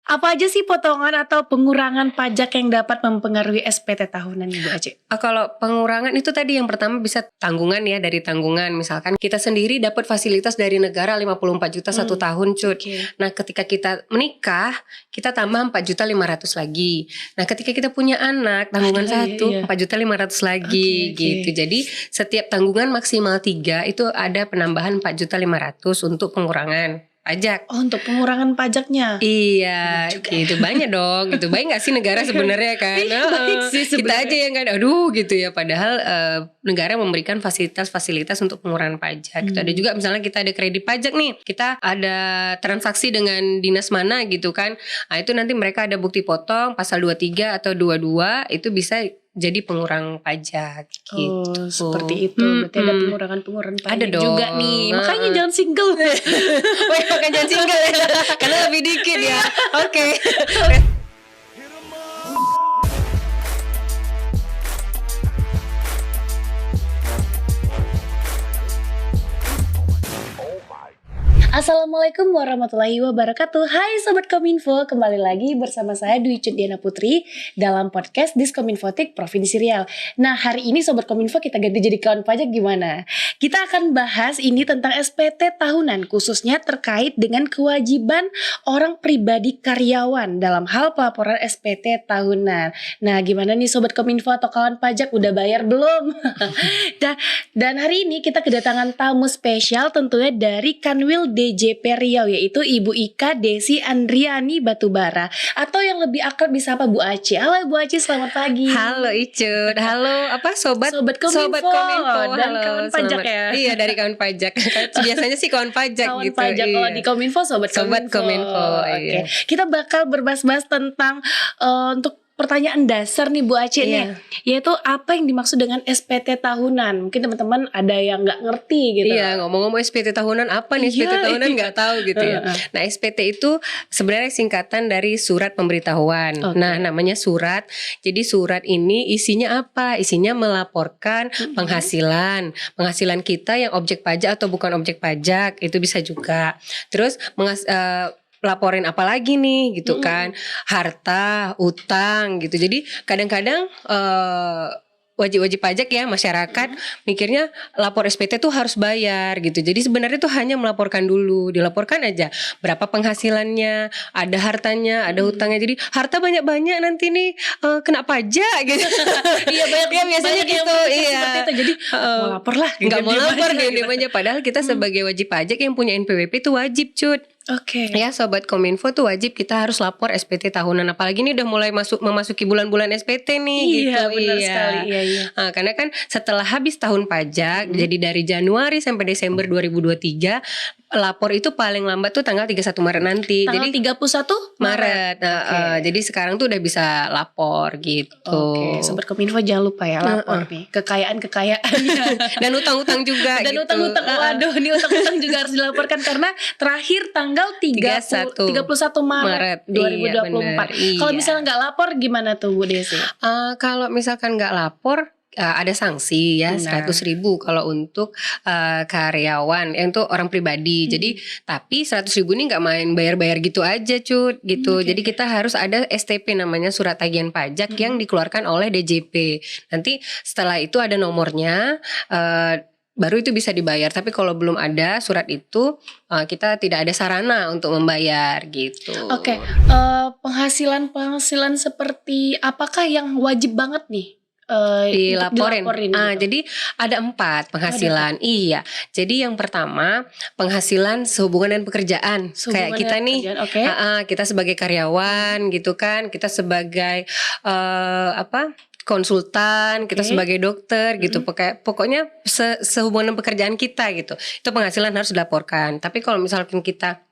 Apa aja sih potongan atau pengurangan pajak yang dapat mempengaruhi SPT tahunan Ibu Ace? Kalau pengurangan itu tadi yang pertama bisa tanggungan ya, dari tanggungan. Misalkan kita sendiri dapat fasilitas dari negara 54 juta 1 tahun Cut. Nah ketika kita menikah kita tambah 4.500.000 lagi. Nah ketika kita punya anak tanggungan 4.500.000 lagi gitu. Jadi setiap tanggungan maksimal 3 itu ada penambahan 4.500.000 untuk pengurangan pajak. Oh, untuk pengurangan pajaknya. Iya, gitu banyak dong. Gitu baik nggak sih negara sebenarnya kan? Baik sih kita aja yang kan, aduh gitu ya. Padahal negara memberikan fasilitas-fasilitas untuk pengurangan pajak. Gitu. Ada juga misalnya kita ada kredit pajak nih, kita ada transaksi dengan dinas mana gitu kan? Nah itu nanti mereka ada bukti potong pasal 23 atau 22 itu bisa jadi pengurang pajak gitu. Oh, seperti itu. Berarti ada pengurangan pajak ada dong juga nih. Makanya jangan single. Wah, makanya jangan single ya. Karena lebih dikit ya. Oke. Assalamualaikum warahmatullahi wabarakatuh. Hai Sobat Kominfo, kembali lagi bersama saya Dwi Cuddiana Putri dalam podcast Diskominfotik Provinsi Riau. Nah hari ini Sobat Kominfo kita ganti jadi kawan pajak gimana? Kita akan bahas ini tentang SPT tahunan, khususnya terkait dengan kewajiban orang pribadi karyawan dalam hal pelaporan SPT tahunan. Nah gimana nih Sobat Kominfo atau kawan pajak, udah bayar belum? Dan hari ini kita kedatangan tamu spesial tentunya dari Kanwil DJP Riau, yaitu Ibu Ika Desi Andriani Batubara, atau yang lebih akrab disapa Bu Ace. Halo Bu Ace, selamat pagi. Halo Icut. Halo Sobat Kominfo dan halo, kawan pajak ya. Iya dari kawan pajak. Biasanya sih kawan pajak kawan gitu. Pajak iya. Kalau di Kominfo Sobat Kominfo. Oke. Kita bakal berbahas-bahas tentang untuk pertanyaan dasar nih Bu Ace nih, yaitu apa yang dimaksud dengan SPT tahunan? Mungkin teman-teman ada yang nggak ngerti gitu. Iya, ngomong-ngomong SPT tahunan apa nih? SPT tahunan nggak tahu gitu ya. Nah SPT itu sebenarnya singkatan dari surat pemberitahuan. Nah namanya surat. Jadi surat ini isinya apa? Isinya melaporkan penghasilan kita yang objek pajak atau bukan objek pajak, itu bisa juga. Terus laporin apa lagi nih gitu kan, harta, utang gitu. Jadi kadang-kadang wajib-wajib pajak ya masyarakat mikirnya lapor SPT tuh harus bayar gitu. Jadi sebenarnya tuh hanya melaporkan dulu, dilaporkan aja berapa penghasilannya, ada hartanya, ada hutangnya. Jadi harta banyak-banyak nanti nih kena pajak gitu. Iya banyak ya, biasanya gitu. Iya. Seperti itu. Jadi mau lapor lah. Nggak mau lapor deh aja. Padahal kita sebagai wajib pajak yang punya NPWP itu wajib Cut. Oke. Ya Sobat Kominfo tuh wajib kita harus lapor SPT tahunan. Apalagi ini udah mulai memasuki bulan-bulan SPT nih gitu. Iya benar sekali. Iya. Nah, karena kan setelah habis tahun pajak, jadi dari Januari sampai Desember 2023, lapor itu paling lambat tuh tanggal 31 Maret nanti. Tanggal jadi 31 Maret. Jadi sekarang tuh udah bisa lapor gitu. Oke, Sobat Kominfo jangan lupa ya lapor nih kekayaan dan utang-utang juga. Dan gitu. utang-utang, waduh, ini utang-utang juga harus dilaporkan karena terakhir tanggal 31 Maret 2024. Iya, kalau misalnya nggak lapor gimana tuh Bu Desi? Kalau misalkan nggak lapor, ada sanksi ya 100.000 kalau untuk karyawan yang tuh orang pribadi. Jadi tapi 100.000 ini nggak main bayar-bayar gitu aja Cut gitu. Jadi kita harus ada STP namanya surat tagihan pajak yang dikeluarkan oleh DJP. Nanti setelah itu ada nomornya, baru itu bisa dibayar. Tapi kalau belum ada surat itu, kita tidak ada sarana untuk membayar gitu. Oke. Penghasilan seperti apakah yang wajib banget nih dilaporin. Gitu? Jadi ada 4 penghasilan. Iya. Jadi yang pertama penghasilan sehubungan dengan pekerjaan. Kayak kita nih, kita sebagai karyawan gitu kan, kita sebagai konsultan, kita sebagai dokter gitu. Pokoknya sehubungan dengan pekerjaan kita gitu. Itu penghasilan harus dilaporkan. Tapi kalau misalkan kita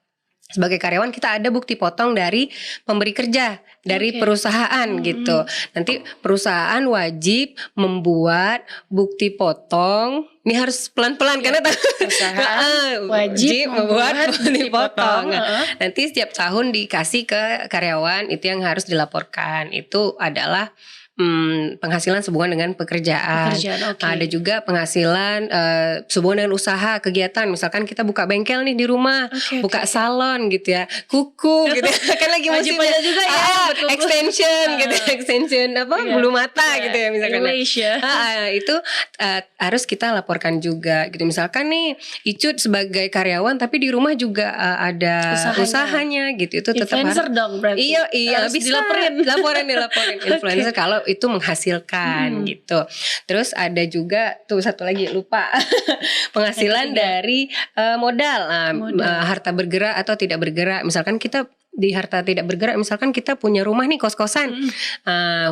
sebagai karyawan, kita ada bukti potong dari pemberi kerja, dari perusahaan gitu. Nanti perusahaan wajib membuat bukti potong. Ini harus pelan-pelan karena perusahaan wajib membuat bukti potong. Nanti setiap tahun dikasih ke karyawan, itu yang harus dilaporkan. Itu adalah penghasilan sehubungan dengan pekerjaan. Okay. Ada juga penghasilan sehubungan dengan usaha, kegiatan. Misalkan kita buka bengkel nih di rumah, buka salon gitu ya, kuku gitu. Kan lagi musimnya juga ya, extension gitu, extension bulu mata gitu ya misalkan. Itu harus kita laporkan juga gitu. Misalkan nih Icut sebagai karyawan tapi di rumah juga ada usahanya gitu. Itu tetap influencer dong berarti. Iya, bisa laporin influencer kalau itu menghasilkan gitu. Terus ada juga tuh satu lagi lupa penghasilan dari modal. Harta bergerak atau tidak bergerak. Misalkan kita di harta tidak bergerak, misalkan kita punya rumah nih kos-kosan,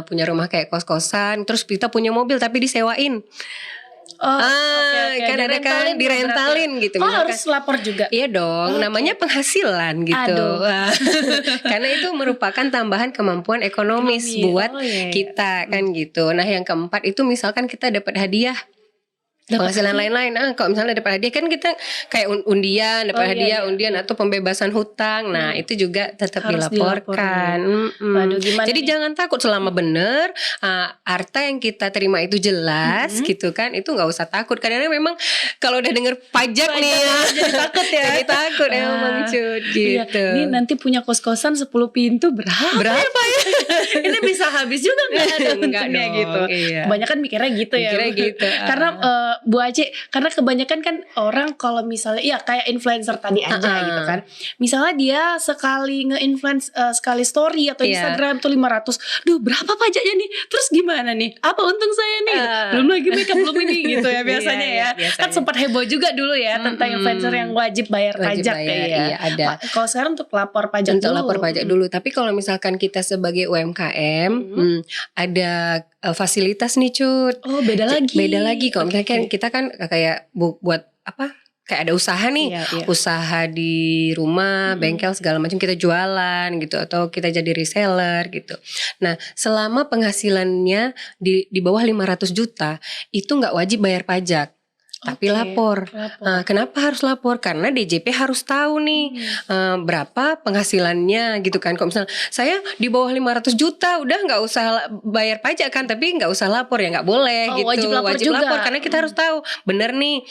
punya rumah kayak kos-kosan, terus kita punya mobil tapi disewain. Kan ada kan direntalin gitu. Harus lapor juga. Iya dong, namanya penghasilan gitu. Karena itu merupakan tambahan kemampuan ekonomis buat kita kan gitu. Nah yang keempat itu misalkan kita dapat hadiah, penghasilan lain-lain. Kalau misalnya dapat hadiah kan kita kayak undian, dapat undian atau pembebasan hutang. Nah, itu juga tetap harus dilaporkan. Waduh, gimana jadi jangan takut selama benar harta yang kita terima itu jelas gitu kan. Itu enggak usah takut. Kadang-kadang memang kalau udah dengar pajak nih jadi takut ya. Jadi takut emang Cut gitu. Ini nanti punya kos-kosan 10 pintu berapa ya? Ini bisa habis juga enggak untungnya gitu. Kebanyakan mikirnya gitu ya. Karena Bu Aci, karena kebanyakan kan orang kalau misalnya ya kayak influencer tadi aja gitu kan. Misalnya dia sekali nge-influence sekali story atau Instagram tuh 500. Duh, berapa pajaknya nih? Terus gimana nih? Apa untung saya nih? Belum lagi makeup belum ini gitu ya biasanya ya. Kan sempat heboh juga dulu ya tentang influencer yang wajib bayar pajak ya. Iya, ada. Kalau sekarang untuk lapor pajak untuk lapor pajak dulu. Tapi kalau misalkan kita sebagai UMKM ada fasilitas nih Cut. Oh beda lagi. Kalau misalkan kita kan kayak buat apa? Kayak ada usaha nih, usaha di rumah, bengkel segala macam kita jualan gitu atau kita jadi reseller gitu. Nah, selama penghasilannya di bawah 500 juta itu nggak wajib bayar pajak. Tapi lapor. Kenapa harus lapor? Karena DJP harus tahu nih berapa penghasilannya gitu kan. Kalau misalnya saya di bawah 500 juta udah nggak usah bayar pajak kan, tapi nggak usah lapor ya nggak boleh gitu. Wajib lapor karena kita harus tahu bener nih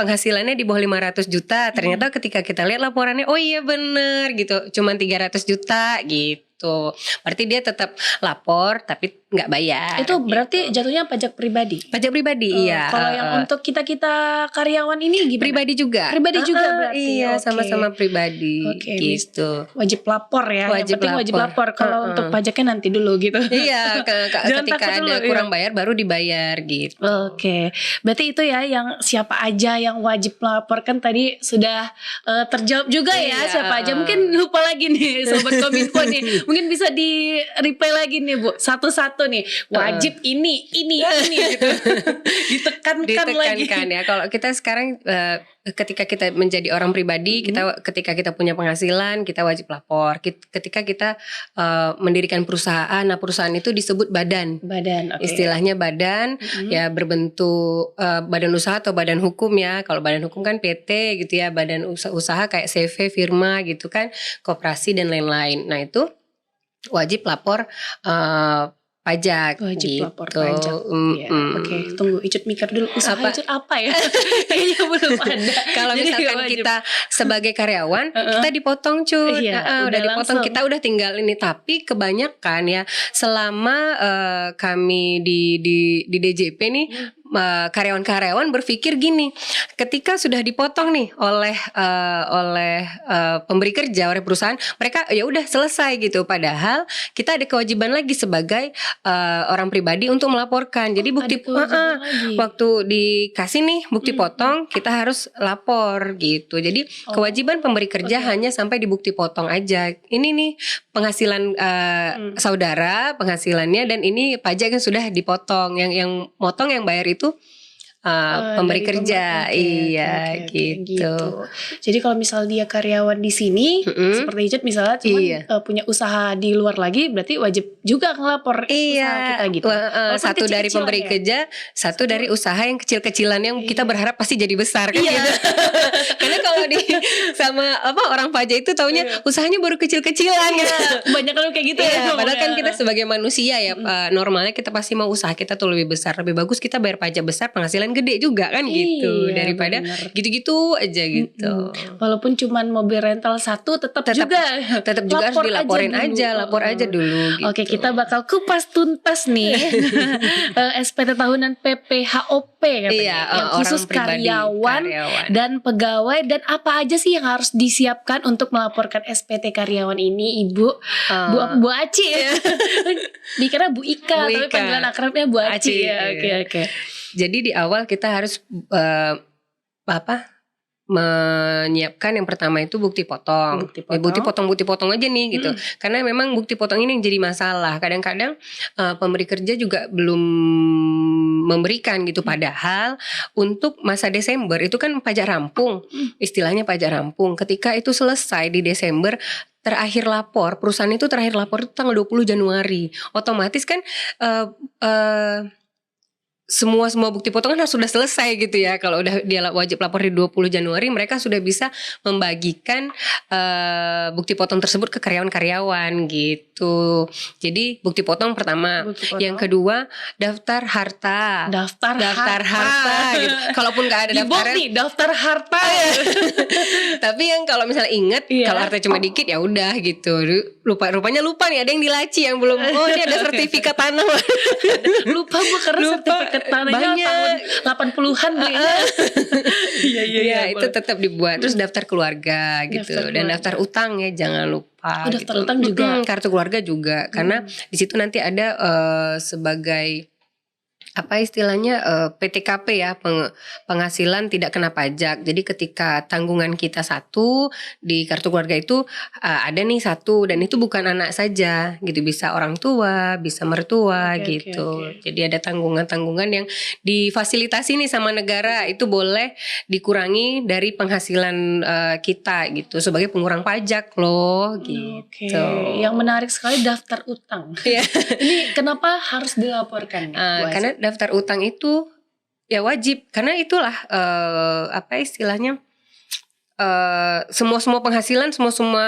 penghasilannya di bawah 500 juta. Ternyata ketika kita lihat laporannya, oh iya bener gitu, cuman 300 juta gitu. Berarti dia tetap lapor tapi nggak bayar. Itu berarti jatuhnya pajak pribadi. Pajak pribadi iya. Kalau yang untuk kita karyawan ini gimana? Pribadi juga. Pribadi juga berarti. Iya, sama-sama pribadi gitu. Wajib lapor ya. Wajib lapor. Kalau untuk pajaknya nanti dulu gitu. Iya, ketika ada kurang bayar baru dibayar gitu. Oke. Berarti itu ya yang siapa aja yang wajib lapor, kan tadi sudah terjawab juga ya siapa aja. Mungkin lupa lagi nih Sobat Kominfo nih. Mungkin bisa di replay lagi nih Bu, satu-satu nih wajib ini gitu. Ditekankan lagi ya. Kalau kita sekarang ketika kita menjadi orang pribadi, ketika kita punya penghasilan kita wajib lapor. Ketika kita mendirikan perusahaan, nah perusahaan itu disebut badan. Istilahnya badan ya, berbentuk badan usaha atau badan hukum ya. Kalau badan hukum kan PT gitu ya, badan usaha kayak CV, firma gitu kan, koperasi dan lain-lain. Nah itu wajib lapor pajak. Lapor pajak. Oke, tunggu Icut mikir dulu. Usaha Icut apa ya? Kayaknya belum ada. Kalau misalkan kita sebagai karyawan, kita dipotong Cut. Udah dipotong, kita udah tinggal ini. Tapi kebanyakan ya selama kami di DJP nih, karyawan-karyawan berpikir gini, ketika sudah dipotong nih oleh pemberi kerja, oleh perusahaan, mereka ya udah selesai gitu. Padahal kita ada kewajiban lagi sebagai orang pribadi untuk melaporkan. Jadi bukti waktu dikasih nih bukti potong, kita harus lapor gitu. Jadi kewajiban pemberi kerja hanya sampai di bukti potong aja. Ini nih penghasilan saudara, penghasilannya, dan ini pajak yang sudah dipotong. Yang motong, yang bayar itu pemberi kerja. Oke, Gitu. Jadi kalau misal dia karyawan di sini, seperti Icut misalnya cuman punya usaha di luar lagi, berarti wajib juga ngelapor usaha kita gitu. Satu dari pemberi kerja, satu dari usaha yang kecil-kecilan yang kita berharap pasti jadi besar kan gitu. Karena kalau sama orang pajak itu taunya usahanya baru kecil-kecilan gitu. Banyak kan kayak gitu Padahal kan kita sebagai manusia ya normalnya kita pasti mau usaha kita tuh lebih besar, lebih bagus kita bayar pajak besar, penghasilan gede juga kan gitu, daripada gitu-gitu aja gitu. Walaupun cuman mobil rental satu tetap juga harus dilaporin lapor aja dulu gitu. Oke, kita bakal kupas tuntas nih SPT tahunan PPHOP katanya, yang khusus karyawan dan pegawai, dan apa aja sih yang harus disiapkan untuk melaporkan SPT karyawan ini, Ibu Bu Aci ya. Dikira Bu Ika, tapi panggilan akrabnya Bu Aci ya. Oke. Jadi di awal kita harus menyiapkan yang pertama itu bukti potong. Bukti potong aja nih gitu. Karena memang bukti potong ini yang jadi masalah. Kadang-kadang pemberi kerja juga belum memberikan gitu. Padahal untuk masa Desember itu kan pajak rampung. Istilahnya pajak rampung. Ketika itu selesai di Desember, terakhir lapor, perusahaan itu terakhir lapor itu tanggal 20 Januari. Otomatis kan semua bukti potong kan sudah selesai gitu ya. Kalau udah dia wajib lapor di 20 Januari, mereka sudah bisa membagikan bukti potong tersebut ke karyawan-karyawan gitu. Jadi bukti potong pertama. Yang kedua, daftar harta. Daftar harta gitu. Kalaupun gak ada daftarnya, daftar harta. Tapi yang kalau misalnya ingat, kalau harta cuma dikit ya udah gitu. Rupanya lupa nih, ada yang dilaci yang belum. Oh, ini ada sertifikat tanah. Lupa Bu, karena sertifikat tanahnya tahun 80-an belinya. Iya, itu tetap dibuat. Terus daftar keluarga gitu. Dan daftar utang ya jangan lupa. Daftar utang juga. Kartu keluarga juga. Karena di situ nanti ada sebagai apa istilahnya PTKP ya, penghasilan tidak kena pajak. Jadi ketika tanggungan kita satu di kartu keluarga itu ada nih satu, dan itu bukan anak saja gitu, bisa orang tua, bisa mertua gitu. Jadi ada tanggungan-tanggungan yang difasilitasi nih sama negara, itu boleh dikurangi dari penghasilan kita gitu sebagai pengurang pajak loh gitu. Yang menarik sekali daftar utang. Ini kenapa harus dilaporkan? Karena daftar utang itu ya wajib, karena itulah apa istilahnya semua penghasilan, semua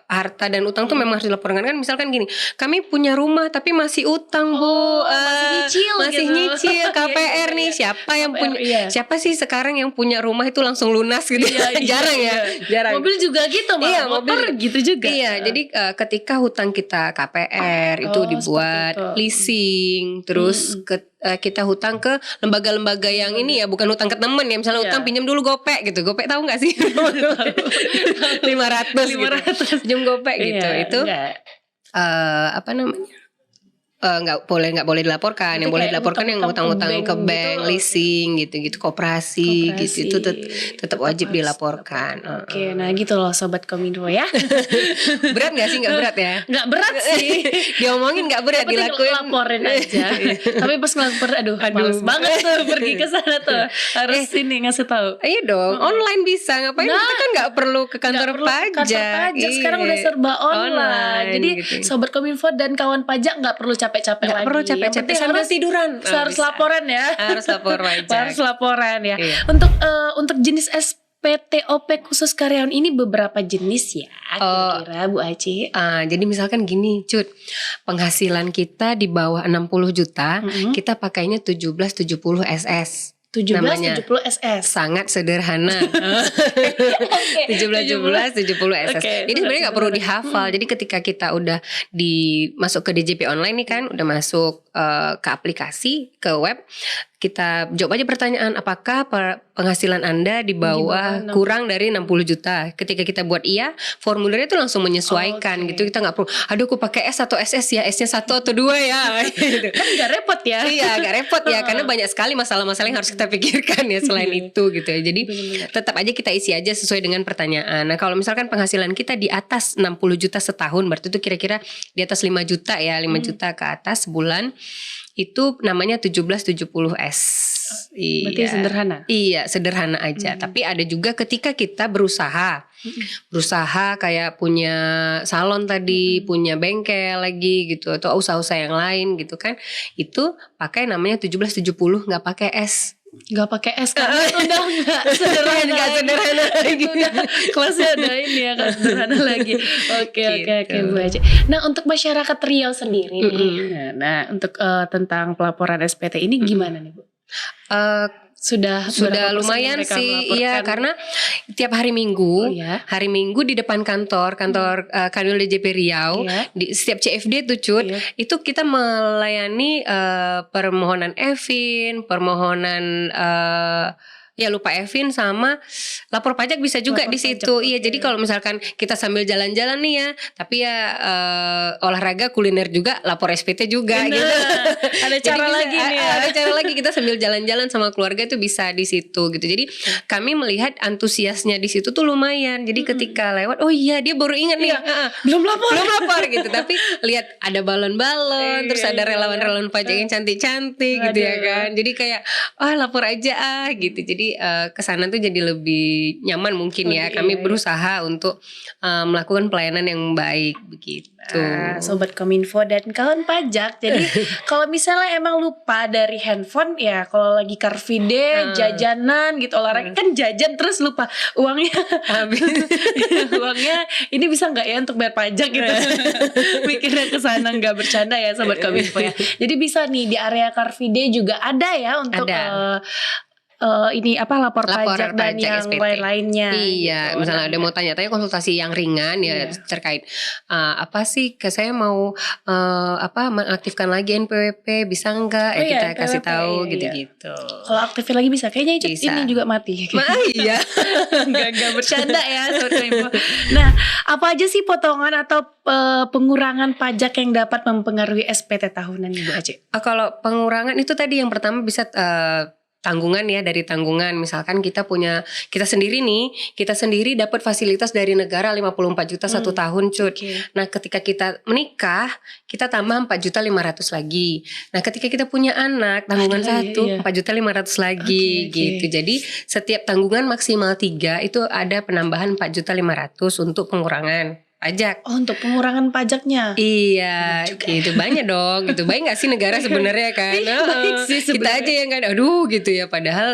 harta dan utang tuh memang harus dilaporkan. Kan misalkan gini, kami punya rumah tapi masih utang Bu, masih nyicil KPR nih. Siapa yang punya? Siapa sih sekarang yang punya rumah itu langsung lunas gitu? Jarang ya. Mobil juga gitu, motor gitu juga. Jadi ketika hutang kita KPR itu dibuat leasing, terus kita hutang ke lembaga-lembaga yang ini ya, bukan hutang ke temen ya. Misalnya hutang pinjam dulu Gopek gitu. Gopek tahu gak sih? 500 gitu. Pinjam Gopek gitu. Itu apa namanya? Nggak boleh dilaporkan. Yang boleh dilaporkan yang utang-utang ke bank, leasing gitu, koperasi gitu, itu tetap wajib dilaporkan. Oke, nah gitu loh Sobat Kominfo ya. Berat nggak sih? Nggak berat ya? Nggak berat sih. Diomongin nggak berat, dilakuin. Laporin aja. Tapi pas ngelapor, aduh males banget tuh pergi ke sana tuh. Harus sini ngasih tahu. Iya dong, online bisa. Ngapain kita kan nggak perlu ke kantor pajak. Sekarang udah serba online. Jadi gitu. Sobat Kominfo dan kawan pajak nggak perlu capek-capek lagi. Gak perlu capek-capek, harus tiduran. Harus laporan ya. Harus lapor pajak. Harus laporan ya. Untuk jenis SPTOP khusus karyawan ini beberapa jenis ya kira-kira Bu Aci. Jadi misalkan gini Cut, penghasilan kita di bawah 60 juta, kita pakainya 1770 SS. 1770 SS. Sangat sederhana. 1770 SS. Jadi sebenarnya nggak perlu dihafal. Jadi ketika kita udah masuk ke DJP online nih kan, udah masuk ke aplikasi, ke web, kita jawab aja pertanyaan, apakah penghasilan Anda di bawah kurang dari 60 juta. Ketika kita buat iya, formulirnya itu langsung menyesuaikan gitu. Kita nggak perlu, aduh aku pakai S atau SS ya, S-nya 1 atau 2 ya. Kan gak repot ya. Iya, gak repot ya, karena banyak sekali masalah-masalah yang harus kita pikirkan ya selain itu gitu ya. Jadi tetap aja kita isi aja sesuai dengan pertanyaan. Nah kalau misalkan penghasilan kita di atas 60 juta setahun, berarti itu kira-kira di atas 5 juta ya, 5 juta ke atas sebulan, itu namanya 1770S. Berarti Iya. sederhana. Iya, sederhana aja. Tapi ada juga ketika kita berusaha kayak punya salon tadi, punya bengkel lagi gitu, atau usaha-usaha yang lain gitu kan. Itu pakai namanya 1770, nggak pakai S. Gak pakai es kan? Udah nggak sederhana Nggak lagi. sederhana lagi. Itu udah kelasnya udah ini ya, kan sederhana lagi. Oke Gitu. Bu Aci. Nah untuk masyarakat Riau sendiri nih, nah untuk tentang pelaporan SPT ini gimana nih Bu? Eh, Sudah Sudah berapa persen lumayan mereka sih, melaporkan? iya, karena tiap hari Minggu, Oh, ya. hari Minggu di depan kantor Kanwil DJP Riau, Iya. di setiap CFD tuh Cut, Iya. itu kita melayani permohonan Evin, permohonan ya lupa Evin sama lapor pajak bisa juga Lapor di situ. pajak, Iya, oke. jadi kalau misalkan kita sambil jalan-jalan nih ya, tapi ya olahraga kuliner juga, lapor SPT juga Bener. gitu. Ada Jadi cara bisa- lagi nih ya. Ada cara lagi, kita sambil jalan-jalan sama keluarga itu bisa di situ gitu. Jadi kami melihat antusiasnya di situ tuh lumayan. Jadi ketika lewat, oh iya dia baru ingat nih. Iya. Belum lapor. Belum lapor gitu. Tapi lihat ada balon-balon, terus Iya, ada iya, relawan-relawan pajak yang cantik-cantik gitu ya Aduh. kan. Jadi kayak lapor aja gitu. Jadi kesana tuh jadi lebih nyaman mungkin ya. Lebih, Kami iya. berusaha untuk melakukan pelayanan yang baik begitu. Nah, Sobat Kominfo dan kawan pajak. Jadi kalau misalnya emang lupa dari handphone ya, kalau lagi Car Free Day, jajanan gitu, olahraga kan jajan terus lupa uangnya. Uangnya ini bisa nggak ya untuk bayar pajak gitu. Mikirnya ke sana, nggak bercanda ya Sobat Kominfo ya. Jadi bisa nih di area Car Free Day juga ada ya untuk Ada. ini apa lapor pajak dan pajak yang SPT. lain-lainnya. Iya, gitu. misalnya Nah, ada mau tanya-tanya konsultasi yang ringan ya Iya. terkait apa sih, saya mau mengaktifkan lagi NPWP bisa enggak? Oh iya, Kita kasih NPWP, tahu iya. gitu-gitu. kalau aktifin lagi bisa. Kayaknya Icut Bisa. ini juga mati. Iya. Gak bercanda ya Sobat Kominfo. Nah, apa aja sih potongan atau pengurangan pajak yang dapat mempengaruhi SPT tahunan Ibu Aci? Kalau pengurangan itu tadi yang pertama bisa tanggungan ya, dari tanggungan. Misalkan kita sendiri dapat fasilitas dari negara 54 juta satu tahun Cut. Oke. Nah ketika kita menikah kita tambah 4.500.000 lagi. Nah ketika kita punya anak tanggungan Ada, satu iya. 4.500.000 lagi Oke, oke. gitu. Jadi setiap tanggungan maksimal 3 itu ada penambahan 4.500.000 untuk pengurangan pajak. Oh, untuk pengurangan pajaknya. Iya, gitu banyak dong, gitu baik nggak sih negara sebenarnya kan? Iya, baik sih Kita sebenarnya. aja yang kan, aduh gitu ya. Padahal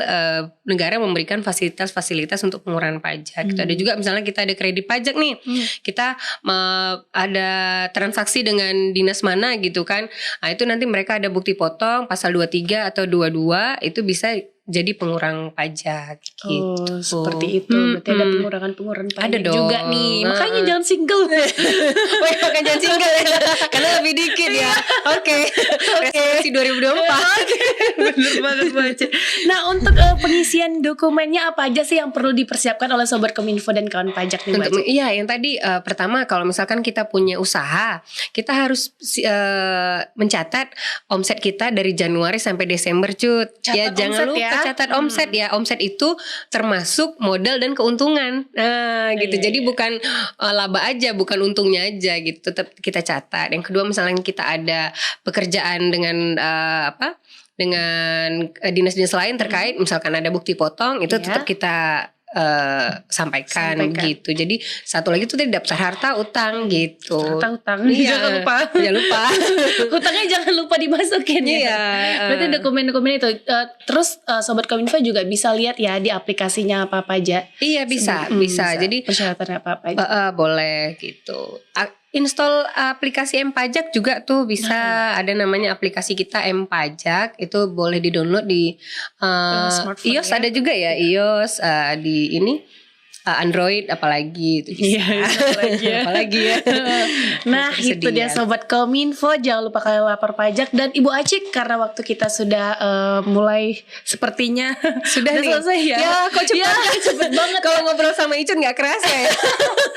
negara memberikan fasilitas-fasilitas untuk pengurangan pajak. Gitu. Ada juga misalnya kita ada kredit pajak nih, kita ada transaksi dengan dinas mana gitu kan? Nah itu nanti mereka ada bukti potong pasal 23 atau 22 itu bisa jadi pengurang pajak gitu. Oh, seperti itu. Berarti ada pengurangan pajak Ada dong. juga nih. Makanya jangan single. Wah, makan jangan single ya. Karena lebih dikit ya. Oke. Resolusi 2024. Bener banget Bu Aci. Nah, untuk pengisian dokumennya apa aja sih yang perlu dipersiapkan oleh Sobat Kominfo dan kawan pajak nih Bu Aci? Iya, yang tadi pertama kalau misalkan kita punya usaha, kita harus mencatat omset kita dari Januari sampai Desember Cut. Catat Jangan omset lupa ya. catat omset ya. Omset itu termasuk modal dan keuntungan. Nah, gitu. Iya, Jadi bukan laba aja, bukan untungnya aja gitu. Tetap kita catat. Yang kedua misalnya kita ada pekerjaan dengan dengan dinas-dinas lain terkait, misalkan ada bukti potong, itu Iya. tetap kita sampaikan gitu. Jadi satu lagi tuh tadi daftar harta utang gitu. Harta utang. Iya. Jangan lupa. Jangan lupa. Hutangnya jangan lupa dimasukin ya. Iya. Berarti dokumen-dokumen itu. Terus Sobat Kominfo juga bisa lihat ya di aplikasinya apa aja. Iya bisa. Jadi persyaratannya apa aja. boleh gitu. Install aplikasi M-Pajak juga tuh bisa. Ada namanya aplikasi kita M-Pajak. Itu boleh di-download di Smartphone iOS ya. ada juga ya. iOS di ini Android apalagi itu bisa. Iya, apalagi ya. Apalagi ya. Nah itu dia Ketersediaan. Sobat Kominfo. Jangan lupa kalian lapor pajak. Dan Ibu Aci, karena waktu kita sudah mulai sepertinya Sudah nih. selesai ya. Ya kok cepet, Ya, cepet banget. Kalau ngobrol sama Icun gak kerasa ya.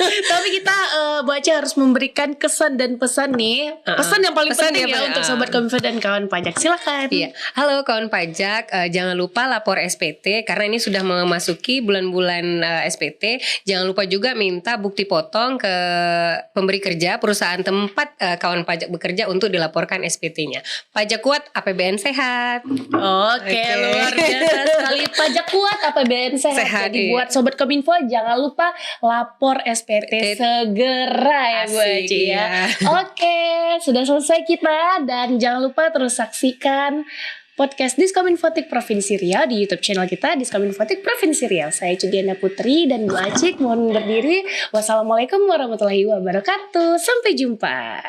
Tapi kita Bu Aci harus memberikan kesan dan pesan nih. Pesan yang paling Pesan penting ya, ya Pak. untuk Sobat Kominfo dan kawan pajak. Silakan. Iya, halo kawan pajak, jangan lupa lapor SPT karena ini sudah memasuki bulan-bulan SPT SPT, jangan lupa juga minta bukti potong ke pemberi kerja perusahaan tempat kawan pajak bekerja untuk dilaporkan SPT-nya. Pajak kuat, APBN sehat. Oke, luar biasa sekali. Pajak kuat, APBN sehat. Jadi buat Sobat Kominfo jangan lupa lapor SPT segera ya Bu Aci ya. Oke, sudah selesai kita dan jangan lupa terus saksikan podcast Diskominfotik Provinsi Riau di YouTube channel kita Diskominfotik Provinsi Riau. Saya Cudiana Putri dan Bu Acik mohon berdiri. Wassalamualaikum warahmatullahi wabarakatuh. Sampai jumpa.